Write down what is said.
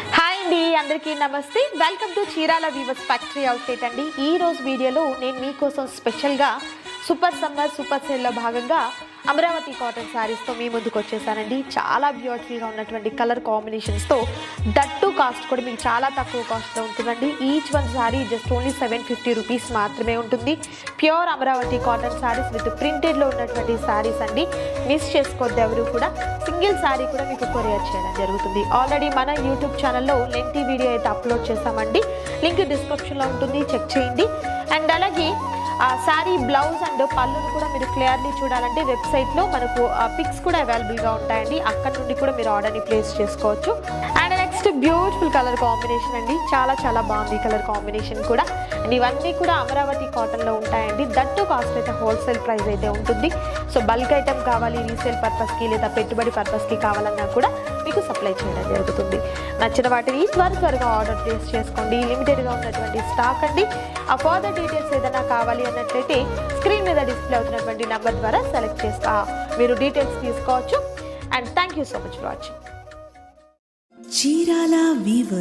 Hi అండి, అందరికీ నమస్తే. Welcome to Chirala weavers factory outlet అండి. ఈ రోజు వీడియోలో నేను మీకోసం స్పెషల్గా సూపర్ సమ్మర్ సూపర్ సేల్లో భాగంగా అమరావతి కాటన్ శారీస్తో మీ ముందుకు వచ్చేసానండి. చాలా బ్యూటిఫుల్గా ఉన్నటువంటి కలర్ కాంబినేషన్స్తో దట్టు కాస్ట్ కూడా మీకు చాలా తక్కువ కాస్ట్లో ఉంటుందండి. Each one sari just only 750 rupees మాత్రమే ఉంటుంది. Pure Amaravati cotton saris with ప్రింటెడ్లో ఉన్నటువంటి శారీస్ అండి. మిస్ చేసుకోవద్దు ఎవరు కూడా. సింగిల్ శారీ కూడా మీకు కొరియర్ చేయడం జరుగుతుంది. ఆల్రెడీ మన యూట్యూబ్ ఛానల్లో లెంటీ వీడియో అయితే అప్లోడ్ చేస్తామండి. లింక్ డిస్క్రిప్షన్లో ఉంటుంది, చెక్ చేయండి. అండ్ అలాగే శారీ బ్లౌజ్ అండ్ పళ్ళును కూడా మీరు క్లియర్లీ చూడాలంటే వెబ్సైట్లో మనకు పిక్స్ కూడా అవైలబుల్గా ఉంటాయండి. అక్కడ నుండి కూడా మీరు ఆర్డర్ని ప్లేస్ చేసుకోవచ్చు. And next beautiful colour combination అండి. చాలా చాలా బాగుంది కలర్ కాంబినేషన్ కూడా. అండ్ ఇవన్నీ కూడా అమరావతి కాటన్లో ఉంటాయండి. దట్టు కాస్ట్ అయితే హోల్సేల్ ప్రైస్ అయితే ఉంటుంది. సో బల్క్ ఐటమ్ కావాలి, రీసేల్ పర్పస్కి లేదా పెట్టుబడి పర్పస్కి కావాలన్నా కూడా మీకు సప్లై చేయడం జరుగుతుంది. నచ్చిన వాటిని త్వరగా ఆర్డర్ ప్లేస్ చేసుకోండి. లిమిటెడ్గా ఉన్నటువంటి స్టాక్ అండి. ఆ ఫర్దర్ డీటెయిల్స్ ఏదైనా కావాలి అన్నట్లయితే స్క్రీన్ మీద డిస్ప్లే అవుతున్నటువంటి నెంబర్ ద్వారా సెలెక్ట్ చేస్తా మీరు డీటెయిల్స్ తీసుకోవచ్చు. And thank you so much for watching. Chirala weavers.